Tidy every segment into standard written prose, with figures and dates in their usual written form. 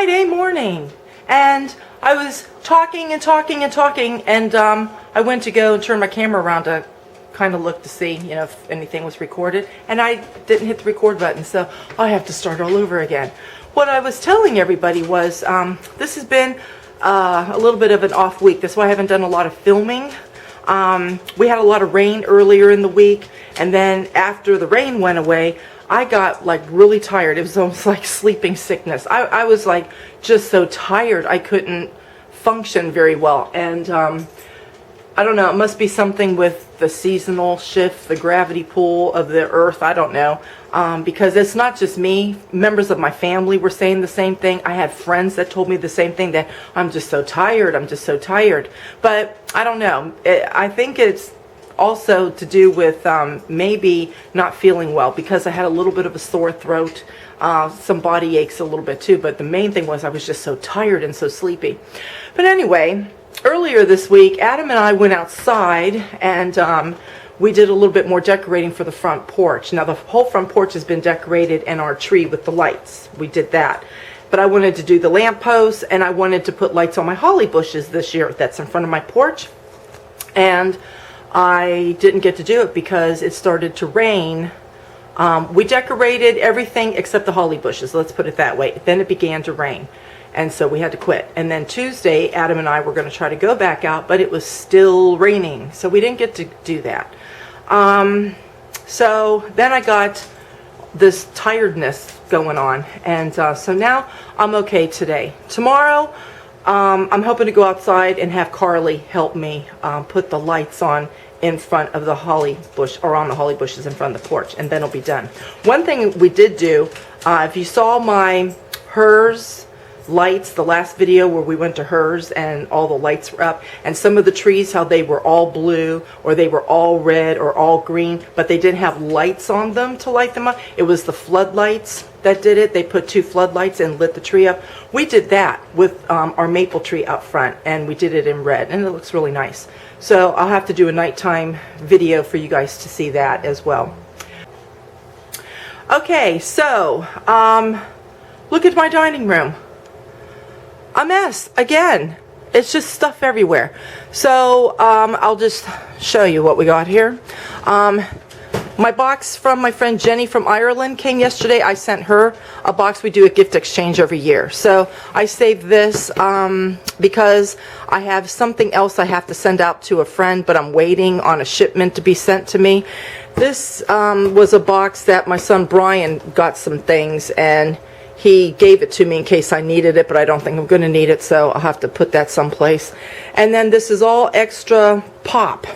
Friday morning, and I was talking and talking and talking, and I went to go and turn my camera around to kind of look to see, if anything was recorded, and I didn't hit the record button, so I have to start all over again. What I was telling everybody was this has been a little bit of an off week. That's why I haven't done a lot of filming. We had a lot of rain earlier in the week, and then after the rain went away, I got like really tired. It was almost like sleeping sickness. I was like just so tired I couldn't function very well, and I don't know, it must be something with the seasonal shift, the gravity pull of the earth, I don't know, because it's not just me. Members of my family were saying the same thing. I had friends that told me the same thing, that I'm just so tired, I'm just so tired. But I don't know, I think it's also to do with maybe not feeling well, because I had a little bit of a sore throat, some body aches a little bit too, but the main thing was I was just so tired and so sleepy. But anyway, earlier this week, Adam and I went outside, and we did a little bit more decorating for the front porch. Now the whole front porch has been decorated, and our tree with the lights, we did that. But I wanted to do the lampposts, and I wanted to put lights on my holly bushes this year that's in front of my porch, and I didn't get to do it because it started to rain. We decorated everything except the holly bushes, let's put it that way. Then it began to rain, and so we had to quit. And then Tuesday, Adam and I were going to try to go back out, but it was still raining, so we didn't get to do that. So then I got this tiredness going on, and so now I'm okay today. Tomorrow, I'm hoping to go outside and have Carly help me put the lights on in front of the holly bush, or on the holly bushes in front of the porch, and then it'll be done. One thing we did do, if you saw my hers lights, the last video where we went to hers and all the lights were up, and some of the trees, how they were all blue or they were all red or all green, but they didn't have lights on them to light them up. It was the floodlights that did it. They put 2 floodlights and lit the tree up. We did that with our maple tree up front, and we did it in red, and it looks really nice. So I'll have to do a nighttime video for you guys to see that as well. Okay, so look at my dining room. A mess again. It's just stuff everywhere. So I'll just show you what we got here. My box from my friend Jenny from Ireland came yesterday. I sent her a box. We do a gift exchange every year. So I saved this because I have something else I have to send out to a friend, but I'm waiting on a shipment to be sent to me. This was a box that my son Brian got some things, and he gave it to me in case I needed it, but I don't think I'm going to need it, so I'll have to put that someplace. And then this is all extra pop.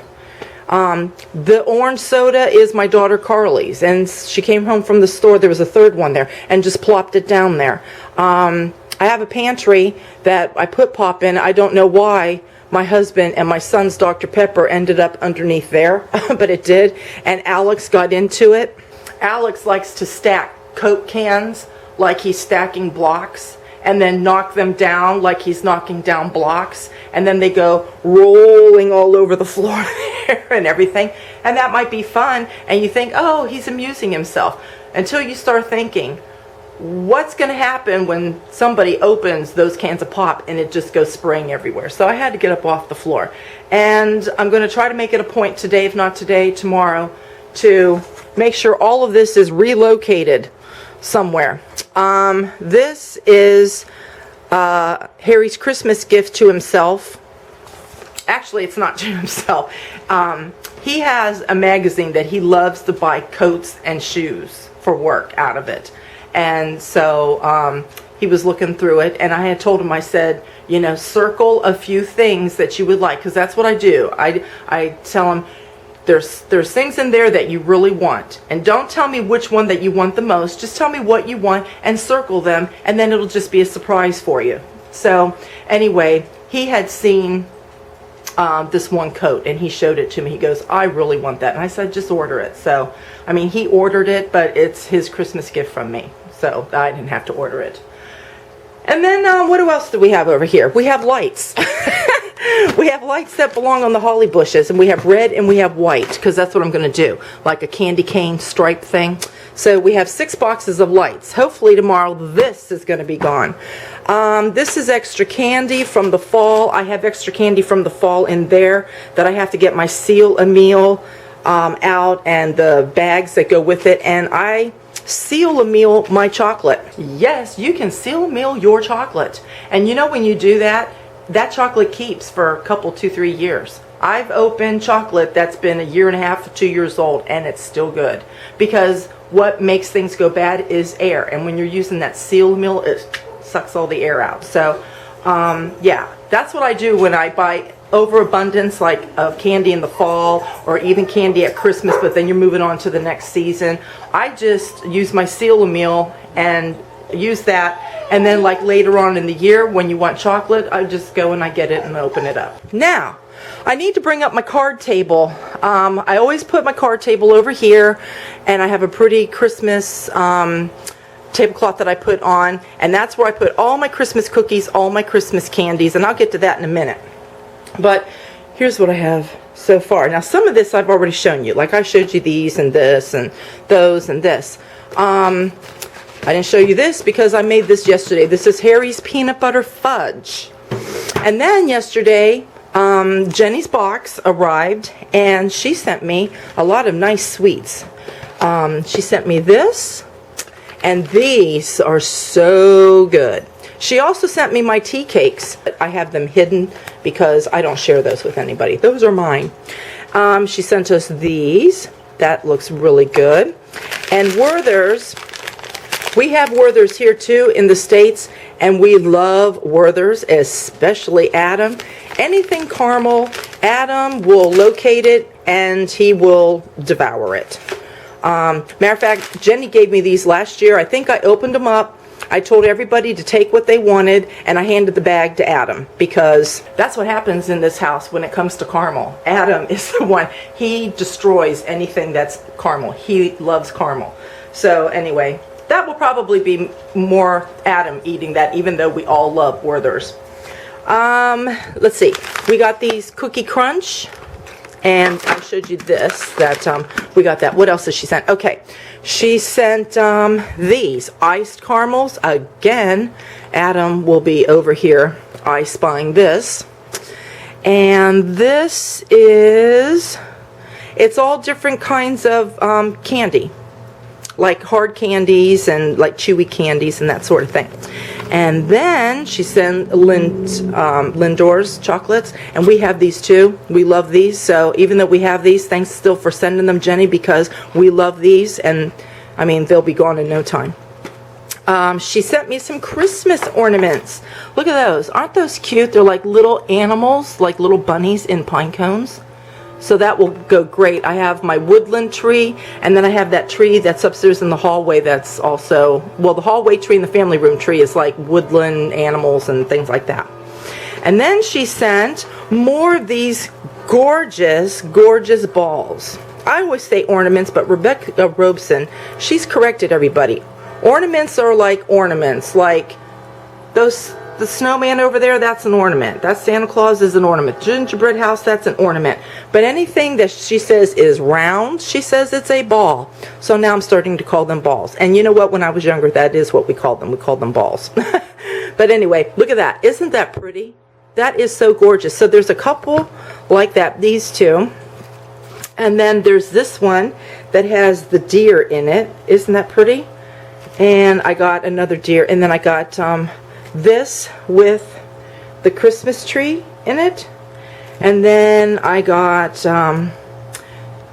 The orange soda is my daughter Carly's, and she came home from the store. There was a third one there, and just plopped it down there. I have a pantry that I put pop in. I don't know why my husband and my son's Dr. Pepper ended up underneath there, but it did, and Alex got into it. Alex likes to stack Coke cans like he's stacking blocks, and then knock them down like he's knocking down blocks, and then they go rolling all over the floor there and everything. And that might be fun, and you think, oh, he's amusing himself, until you start thinking, what's going to happen when somebody opens those cans of pop and it just goes spraying everywhere? So I had to get up off the floor, and I'm going to try to make it a point today, if not today, tomorrow, to make sure all of this is relocated somewhere. This is Harry's Christmas gift to himself. Actually, it's not to himself. He has a magazine that he loves to buy coats and shoes for work out of it. And so he was looking through it, and I had told him, I said, circle a few things that you would like, because that's what I do. I tell him, there's things in there that you really want, and don't tell me which one that you want the most. Just tell me what you want and circle them, and then it'll just be a surprise for you. So anyway, he had seen this one coat, and he showed it to me. He goes, I really want that. And I said, just order it. So I mean, he ordered it, but it's his Christmas gift from me, so I didn't have to order it. And then what else do we have over here? We have lights. We have lights that belong on the holly bushes, and we have red and we have white, because that's what I'm going to do, like a candy cane stripe thing. So we have 6 boxes of lights. Hopefully tomorrow this is going to be gone. This is extra candy from the fall. I have extra candy from the fall in there that I have to get my seal a meal out, and the bags that go with it, and I seal a meal my chocolate. Yes, you can seal a meal your chocolate. And you know, when you do that, that chocolate keeps for a couple, 2-3 years. I've opened chocolate that's been 1.5 years to 2 years old, and it's still good. Because what makes things go bad is air. And when you're using that seal meal, it sucks all the air out. So, yeah, that's what I do when I buy overabundance, like of candy in the fall, or even candy at Christmas, but then you're moving on to the next season. I just use my seal meal and use that, and then like later on in the year when you want chocolate, I just go and I get it and open it up. Now I need to bring up my card table. I always put my card table over here, and I have a pretty Christmas tablecloth that I put on, and that's where I put all my Christmas cookies, all my Christmas candies, and I'll get to that in a minute. But here's what I have so far. Now some of this I've already shown you, like I showed you these and this and those and this. I didn't show you this because I made this yesterday. This is Harry's peanut butter fudge. And then yesterday, Jenny's box arrived, and she sent me a lot of nice sweets. She sent me this, and these are so good. She also sent me my tea cakes. I have them hidden because I don't share those with anybody. Those are mine. She sent us these. That looks really good. And Werther's. We have Werther's here too in the States, and we love Werther's, especially Adam. Anything caramel, Adam will locate it and he will devour it. Matter of fact, Jenny gave me these last year. I think I opened them up. I told everybody to take what they wanted, and I handed the bag to Adam, because that's what happens in this house when it comes to caramel. Adam is the one. He destroys anything that's caramel. He loves caramel. So anyway, that will probably be more Adam eating that, even though we all love Werther's. Let's see. We got these Cookie Crunch, and I showed you this, that we got that. What else did she send? Okay, she sent these iced caramels. Again, Adam will be over here I spying this. And this is, it's all different kinds of candy, like hard candies and like chewy candies and that sort of thing. And then she sent Lindor's chocolates, and we have these too. We love these. So even though we have these, thanks still for sending them, Jenny, because we love these, and I mean, they'll be gone in no time. She sent me some Christmas ornaments. Look at those. Aren't those cute? They're like little animals, like little bunnies in pine cones. So that will go great. I have my woodland tree, and then I have that tree that's upstairs in the hallway that's also, well, the hallway tree and the family room tree is like woodland animals and things like that. And then she sent more of these gorgeous, gorgeous balls. I always say ornaments, but Rebecca Robeson, she's corrected everybody. Ornaments are like ornaments, like those. The snowman over there, that's an ornament. That Santa Claus is an ornament. Gingerbread house, that's an ornament. But anything that she says is round, she says it's a ball. So now I'm starting to call them balls. And you know what? When I was younger, that is what we called them. We called them balls. But anyway, look at that. Isn't that pretty? That is so gorgeous. So there's a couple like that, these two. And then there's this one that has the deer in it. Isn't that pretty? And I got another deer. And then I got this with the Christmas tree in it, and then I got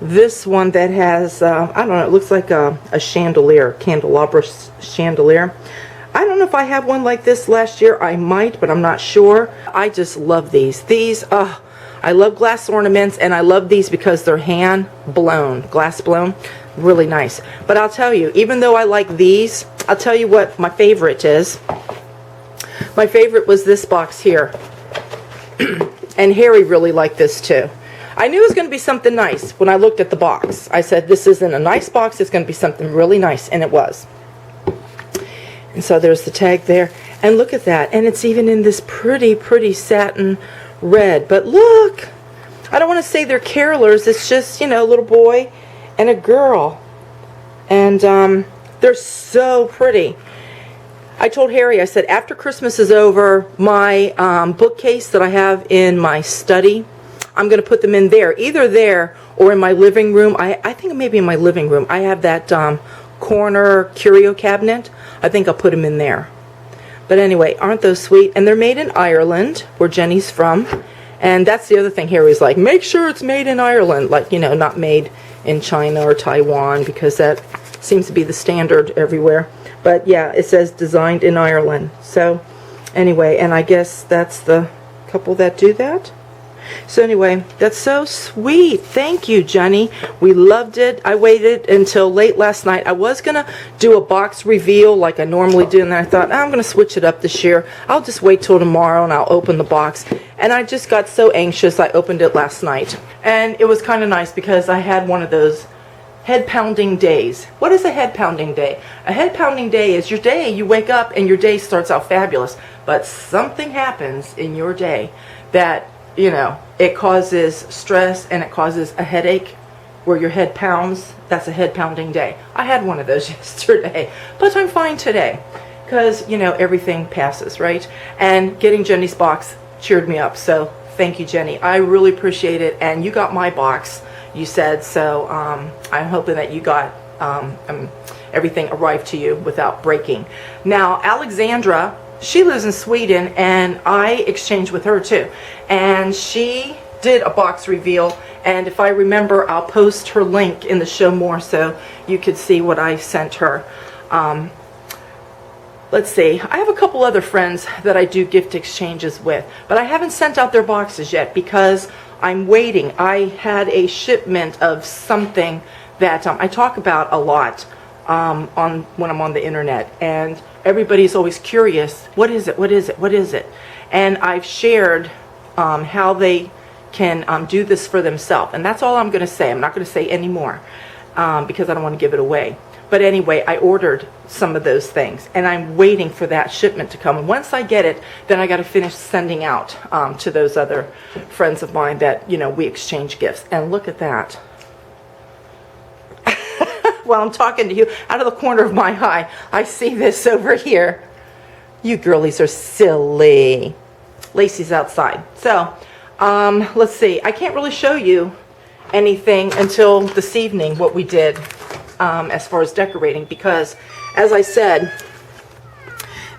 this one that has I don't know, it looks like a chandelier, candelabra chandelier. I don't know if I had one like this last year. I might, but I'm not sure. I just love these. I love glass ornaments, and I love these because they're hand blown, glass blown. Really nice. But I'll tell you, even though I like these, I'll tell you what my favorite is. My favorite was this box here. And Harry really liked this too. I knew it was going to be something nice when I looked at the box. I said, this isn't a nice box, it's going to be something really nice, and it was. And so there's the tag there. And look at that. And it's even in this pretty, pretty satin red. But look, I don't want to say they're carolers. It's just, you know, a little boy and a girl. And they're so pretty. I told Harry, I said, after Christmas is over, my bookcase that I have in my study, I'm going to put them in there. Either there or in my living room. I think maybe in my living room. I have that corner curio cabinet. I think I'll put them in there. But anyway, aren't those sweet? And they're made in Ireland, where Jenny's from. And that's the other thing Harry's like, make sure it's made in Ireland. Like, you know, not made in China or Taiwan, because that seems to be the standard everywhere. But yeah, it says designed in Ireland. So anyway, and I guess that's the couple that do that. So anyway, that's so sweet. Thank you, Jenny. We loved it. I waited until late last night. I was going to do a box reveal like I normally do, and then I thought, I'm going to switch it up this year. I'll just wait till tomorrow and I'll open the box. And I just got so anxious, I opened it last night. And it was kind of nice because I had one of those head-pounding days. What is a head-pounding day? A head-pounding day is your day. You wake up and your day starts out fabulous, but something happens in your day that, you know, it causes stress and it causes a headache where your head pounds. That's a head-pounding day. I had one of those yesterday, but I'm fine today because, you know, everything passes, right? And getting Jenny's box cheered me up, so thank you, Jenny. I really appreciate it, and you got my box, you said, so I'm hoping that you got everything arrived to you without breaking. Now, Alexandra, she lives in Sweden, and I exchanged with her too, and she did a box reveal, and if I remember, I'll post her link in the show more so you could see what I sent her. Let's see, I have a couple other friends that I do gift exchanges with, but I haven't sent out their boxes yet because I'm waiting. I had a shipment of something that I talk about a lot when I'm on the internet, and everybody's always curious, what is it, what is it, what is it? And I've shared how they can do this for themselves, and that's all I'm going to say. I'm not going to say any more because I don't want to give it away. But anyway, I ordered some of those things, and I'm waiting for that shipment to come. And once I get it, then I got to finish sending out to those other friends of mine that, you know, we exchange gifts. And look at that. While I'm talking to you, out of the corner of my eye, I see this over here. You girlies are silly. Lacey's outside. So, let's see. I can't really show you anything until this evening, what we did. As far as decorating, because as I said,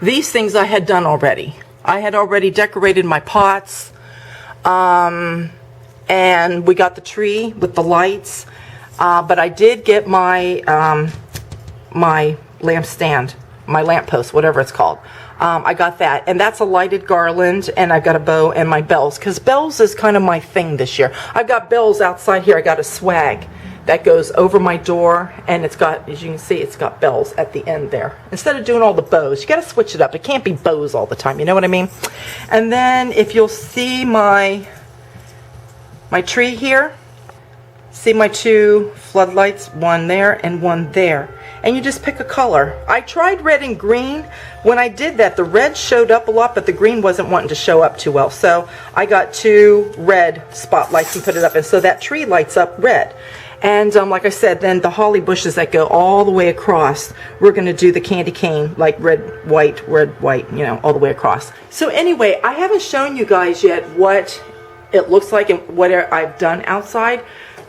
these things I had done already. I had already decorated my pots, and we got the tree with the lights, but I did get my my lamp stand, my lamp post, whatever it's called. I got that, and that's a lighted garland, and I've got a bow and my bells, because bells is kind of my thing this year. I've got bells outside here. I got a swag that goes over my door, and it's got, as you can see, it's got bells at the end there. Instead of doing all the bows, you got to switch it up. It can't be bows all the time, you know what I mean? And then if you'll see my tree here, see my two floodlights, one there and one there. And you just pick a color. I tried red and green. When I did that, the red showed up a lot, but the green wasn't wanting to show up too well. So I got two red spotlights and put it up, and so that tree lights up red. And like I said, then the holly bushes that go all the way across, we're going to do the candy cane, like red, white, you know, all the way across. So anyway, I haven't shown you guys yet what it looks like and what I've done outside.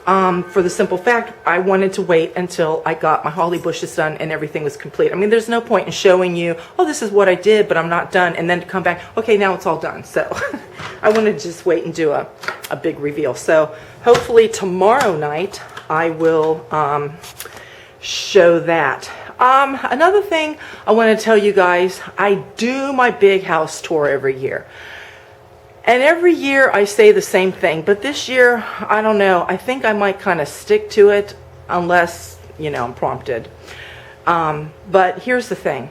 For the simple fact, I wanted to wait until I got my holly bushes done and everything was complete. I mean, there's no point in showing you, oh, this is what I did, but I'm not done, and then to come back, okay, now it's all done. So I wanted to just wait and do a big reveal. So hopefully tomorrow night I will show that. Another thing I want to tell you guys, I do my big house tour every year. And every year I say the same thing, but this year, I don't know, I think I might kind of stick to it unless, you know, I'm prompted. But here's the thing.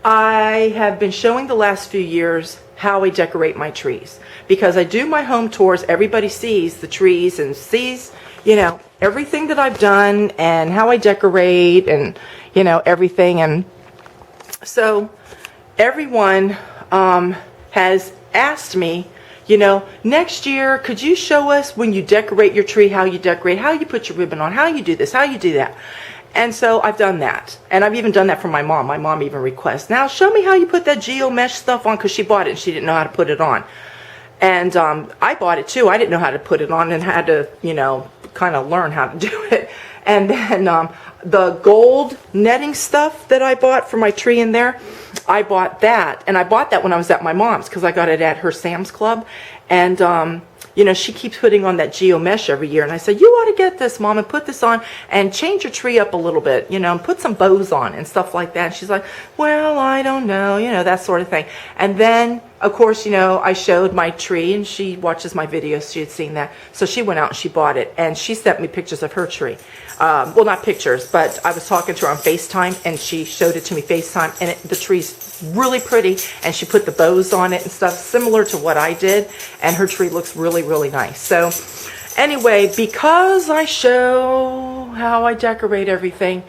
I have been showing the last few years how I decorate my trees, because I do my home tours. Everybody sees the trees and sees, you know, everything that I've done and how I decorate and, you know, everything. And so everyone has asked me you know, next year, could you show us when you decorate your tree, how you decorate, how you put your ribbon on, how you do this, how you do that. And so I've done that. And I've even done that for my mom. My mom even requests, now show me how you put that geo mesh stuff on, because she bought it and she didn't know how to put it on. And I bought it too. I didn't know how to put it on and had to, you know, kind of learn how to do it. And then the gold netting stuff that I bought for my tree in there, I bought that. And I bought that when I was at my mom's, because I got it at her Sam's Club. And you know, she keeps putting on that geo mesh every year. And I said, you ought to get this, Mom, and put this on and change your tree up a little bit, you know, and put some bows on and stuff like that. And she's like, well, I don't know, you know, that sort of thing. And then, of course, you know, I showed my tree, and she watches my videos. She had seen that. So she went out and she bought it. And she sent me pictures of her tree. Well, not pictures, but I was talking to her on FaceTime, and she showed it to me FaceTime. And the tree's really pretty, and she put the bows on it and stuff similar to what I did. And her tree looks really, really nice. So anyway, because I show how I decorate everything,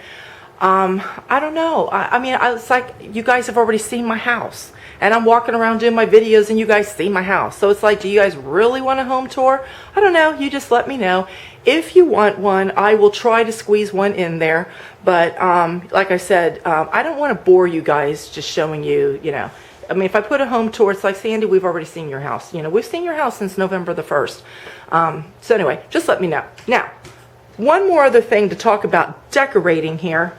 I don't know. I mean, it's like you guys have already seen my house. And I'm walking around doing my videos, and you guys see my house. So it's like, do you guys really want a home tour? I don't know. You just let me know. If you want one, I will try to squeeze one in there. But like I said, I don't want to bore you guys just showing you, you know. I mean, if I put a home tour, it's like, Sandy, we've already seen your house. You know, we've seen your house since November the 1st. So anyway, just let me know. Now, one more other thing to talk about decorating here.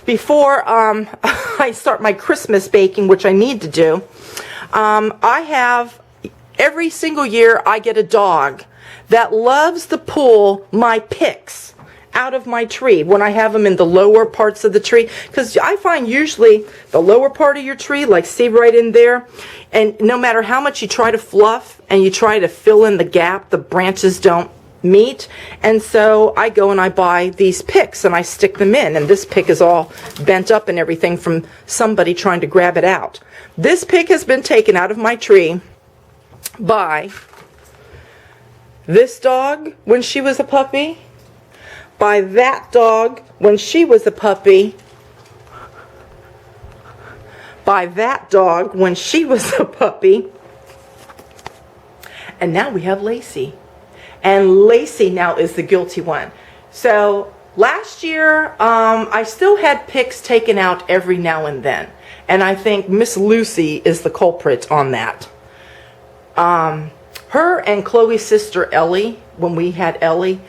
Before I start my Christmas baking, which I need to do, I have, every single year I get a dog that loves to pull my picks out of my tree when I have them in the lower parts of the tree, because I find usually the lower part of your tree, like see right in there, and no matter how much you try to fluff and you try to fill in the gap, the branches don't meet. And so I go and I buy these picks and I stick them in, and this pick is all bent up and everything from somebody trying to grab it out. This pick has been taken out of my tree by this dog when she was a puppy, by that dog when she was a puppy, by that dog when she was a puppy, and now we have Lacey. And Lacey now is the guilty one. So last year, I still had picks taken out every now and then. And I think Miss Lucy is the culprit on that. Her and Chloe's sister Ellie, when we had Ellie,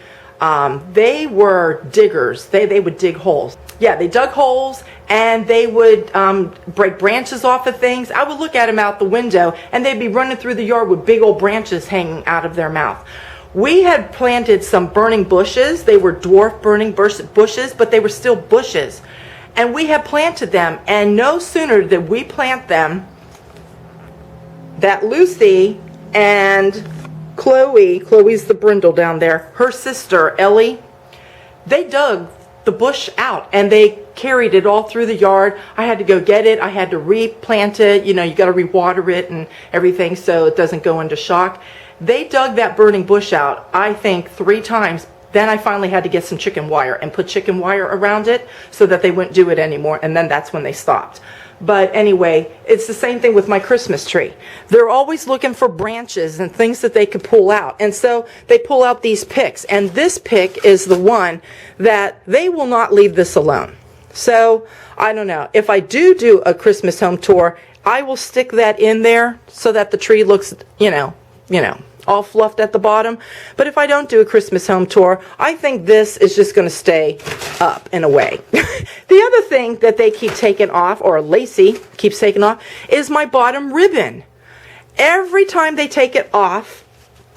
they were diggers. They would dig holes. Yeah, they dug holes, and they would break branches off of things. I would look at them out the window, and they'd be running through the yard with big old branches hanging out of their mouth. We had planted some burning bushes. They were dwarf burning bushes, but they were still bushes. And we had planted them, and no sooner did we plant them that Lucy and Chloe's the brindle down there, her sister Ellie, they dug the bush out and they carried it all through the yard. I had to go get it. I had to replant it. You know, you got to rewater it and everything so it doesn't go into shock. They dug that burning bush out, I think, 3 times. Then I finally had to get some chicken wire and put chicken wire around it so that they wouldn't do it anymore. And then that's when they stopped. But anyway, it's the same thing with my Christmas tree. They're always looking for branches and things that they can pull out. And so they pull out these picks. And this pick is the one that they will not leave this alone. So I don't know. If I do a Christmas home tour, I will stick that in there so that the tree looks, you know, all fluffed at the bottom. But if I don't do a Christmas home tour, I think this is just going to stay up in a way. The other thing that they keep taking off, or Lacey keeps taking off, is my bottom ribbon. Every time they take it off,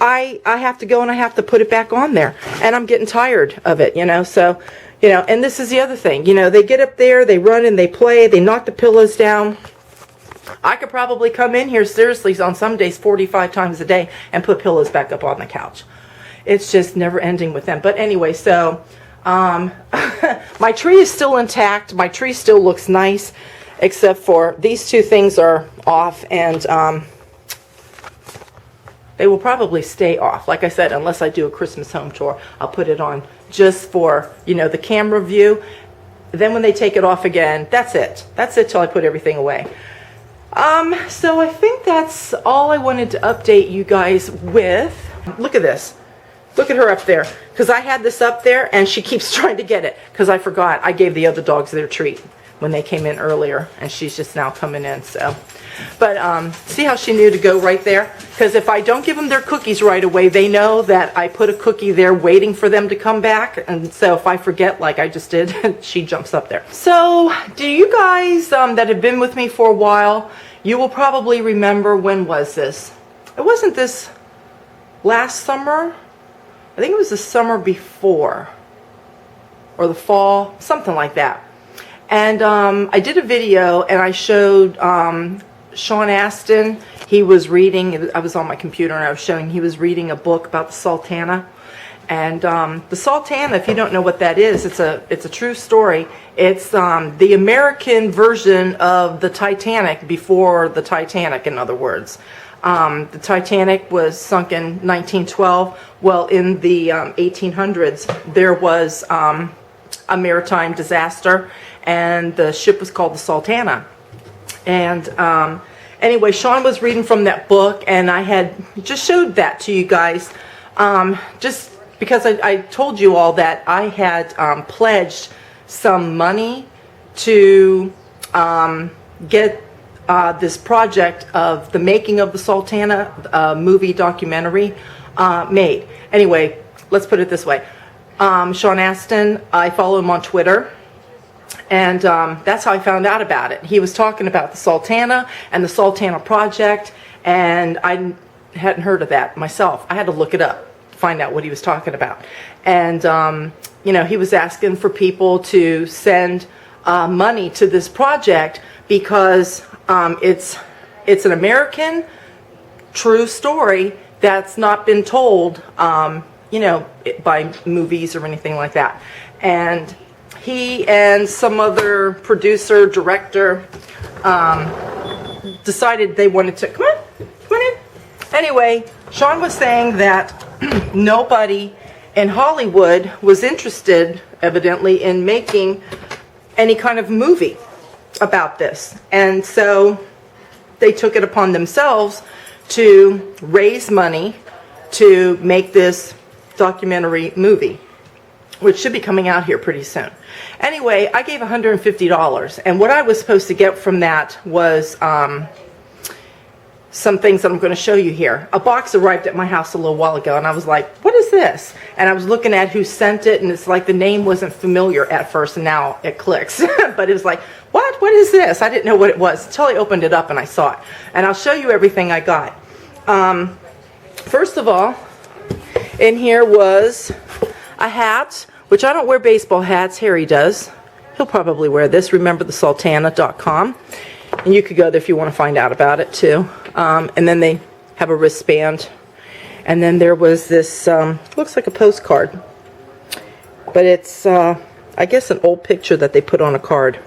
I have to go and I have to put it back on there. And I'm getting tired of it, you know. So, you know, and this is the other thing. You know, they get up there, they run and they play, they knock the pillows down. I could probably come in here seriously on some days 45 times a day and put pillows back up on the couch. It's just never ending with them. But anyway, so my tree is still intact. My tree still looks nice, except for these 2 things are off, and they will probably stay off. Like I said, unless I do a Christmas home tour, I'll put it on just for, you know, the camera view. Then when they take it off again, that's it. That's it till I put everything away. So I think that's all I wanted to update you guys with. Look at this. Look at her up there. Because I had this up there and she keeps trying to get it. Because I forgot. I gave the other dogs their treat when they came in earlier. And she's just now coming in. So, but see how she knew to go right there? Because if I don't give them their cookies right away, they know that I put a cookie there waiting for them to come back. And so if I forget, like I just did, she jumps up there. So do you guys that have been with me for a while, you will probably remember, when was this? It wasn't this last summer. I think it was the summer before, or the fall, something like that. And I did a video and I showed Sean Astin. He was reading, I was on my computer and I was showing, he was reading a book about the Sultana. And the Sultana, if you don't know what that is, it's a true story. It's the American version of the Titanic before the Titanic, in other words. The Titanic was sunk in 1912. Well, in the 1800s, there was a maritime disaster, and the ship was called the Sultana. And anyway, Sean was reading from that book, and I had just showed that to you guys, just because I told you all that I had pledged some money to get this project of the making of the Sultana movie documentary made. Anyway, let's put it this way. Sean Astin, I follow him on Twitter, and that's how I found out about it. He was talking about the Sultana and the Sultana project, and I hadn't heard of that myself. I had to look it up to find out what he was talking about. And you know, he was asking for people to send money to this project because it's an American true story that's not been told, you know, by movies or anything like that. And he and some other producer, director, decided they wanted to, come on in. Anyway, Sean was saying that nobody in Hollywood was interested, evidently, in making any kind of movie about this. And so they took it upon themselves to raise money to make this documentary movie, which should be coming out here pretty soon. Anyway, I gave $150, and what I was supposed to get from that was some things that I'm going to show you here. A box arrived at my house a little while ago, and I was like, what is this? And I was looking at who sent it, and it's like the name wasn't familiar at first, and now it clicks. But it was like, what? What is this? I didn't know what it was until I opened it up and I saw it. And I'll show you everything I got. First of all, in here was a hat, which I don't wear baseball hats. Harry does. He'll probably wear this. Remember the Sultana.com. And you could go there if you want to find out about it too. And then they have a wristband. And then there was this, looks like a postcard. But it's, I guess, an old picture that they put on a card.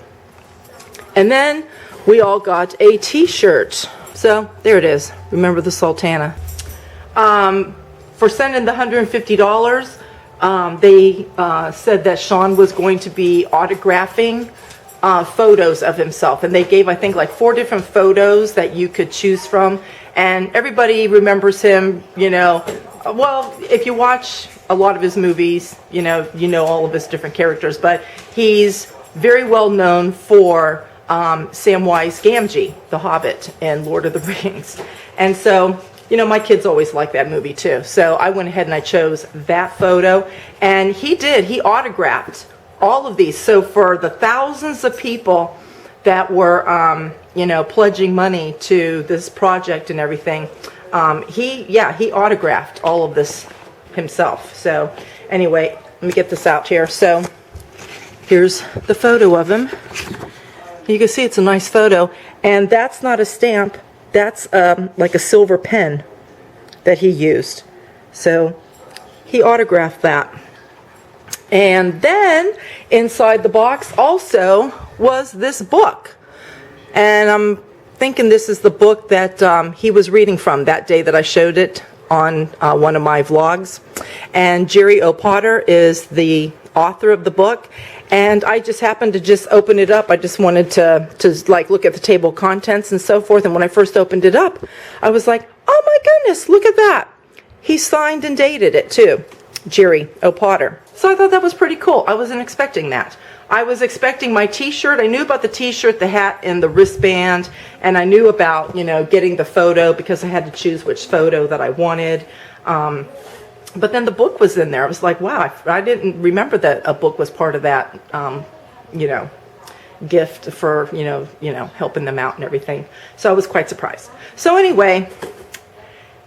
And then we all got a t-shirt. So there it is. Remember the Sultana. For sending the $150, they said that Sean was going to be autographing photos of himself, and they gave, I think, like 4 different photos that you could choose from, and everybody remembers him, you know, well, if you watch a lot of his movies, you know all of his different characters, but he's very well known for Samwise Gamgee, the Hobbit, and Lord of the Rings. And so, you know, my kids always like that movie too, so I went ahead and I chose that photo, and he autographed all of these. So for the thousands of people that were, you know, pledging money to this project and everything, he autographed all of this himself. So anyway, let me get this out here. So here's the photo of him. You can see it's a nice photo, and that's not a stamp. That's like a silver pen that he used. So he autographed that. And then inside the box also was this book. And I'm thinking this is the book that he was reading from that day that I showed it on one of my vlogs. And Jerry O. Potter is the author of the book, and I just happened to just open it up. I just wanted to like look at the table of contents and so forth, and when I first opened it up, I was like, oh my goodness, look at that. He signed and dated it too, Jerry O'Potter. So I thought that was pretty cool. I wasn't expecting that. I was expecting my t-shirt. I knew about the t-shirt, the hat, and the wristband, and I knew about, you know, getting the photo because I had to choose which photo that I wanted. But then the book was in there. I was like, wow, I didn't remember that a book was part of that, you know, gift for, you know, helping them out and everything. So I was quite surprised. So anyway,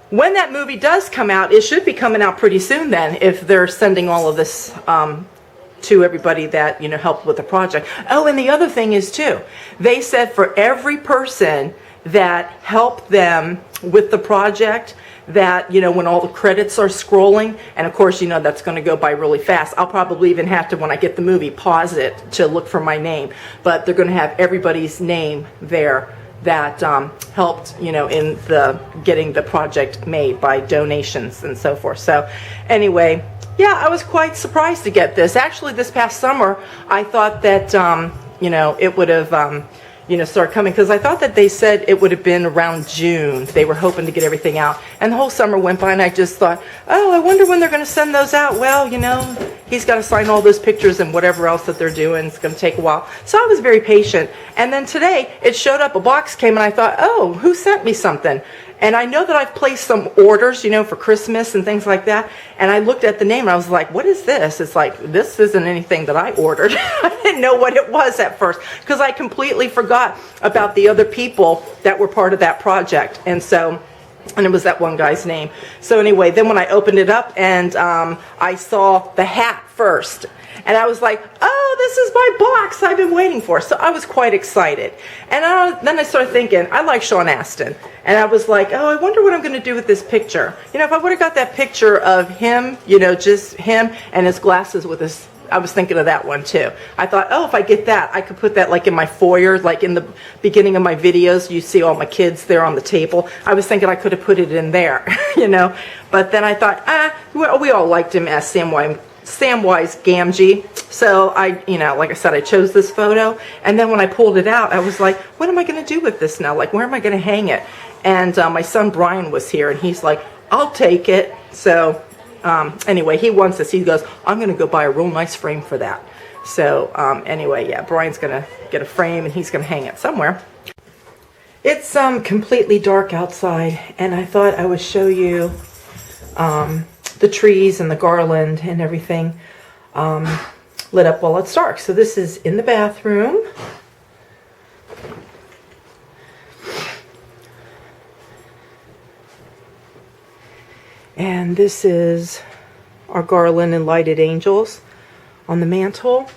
when that movie does come out, it should be coming out pretty soon then, if they're sending all of this to everybody that, you know, helped with the project. Oh, and the other thing is too, they said for every person that helped them with the project, that, you know, when all the credits are scrolling, and of course, you know, that's going to go by really fast. I'll probably even have to, when I get the movie, pause it to look for my name. But they're going to have everybody's name there that helped, you know, in the getting the project made by donations and so forth. So anyway, yeah, I was quite surprised to get this. Actually, this past summer, I thought that, you know, it would have, you know, start coming, because I thought that they said it would have been around June. They were hoping to get everything out, and the whole summer went by, and I just thought, oh, I wonder when they're going to send those out. Well, you know, he's got to sign all those pictures and whatever else that they're doing. It's going to take a while. So I was very patient, and then today it showed up, a box came, and I thought, oh, who sent me something? And I know that I've placed some orders, you know, for Christmas and things like that. And I looked at the name and I was like, what is this? It's like, this isn't anything that I ordered. I didn't know what it was at first, because I completely forgot about the other people that were part of that project. And so, and it was that one guy's name. So anyway, then when I opened it up and I saw the hat first, and I was like, oh, this is my box I've been waiting for. So I was quite excited. And then I started thinking, I like Sean Astin. And I was like, oh, I wonder what I'm going to do with this picture. You know, if I would have got that picture of him, you know, just him and his glasses with his, I was thinking of that one too. I thought, oh, if I get that, I could put that like in my foyer, like in the beginning of my videos, you see all my kids there on the table. I was thinking I could have put it in there, you know. But then I thought, well, we all liked him as Samwise Gamgee. So I, you know, like I said, I chose this photo, and then when I pulled it out, I was like, what am I going to do with this now? Like, where am I going to hang it? And my son Brian was here, and he's like, I'll take it. So anyway, he wants this. He goes, I'm going to go buy a real nice frame for that. So anyway, yeah, Brian's going to get a frame, and he's going to hang it somewhere. It's completely dark outside, and I thought I would show you the trees and the garland and everything lit up while it's dark. So this is in the bathroom. And this is our garland and lighted angels on the mantle.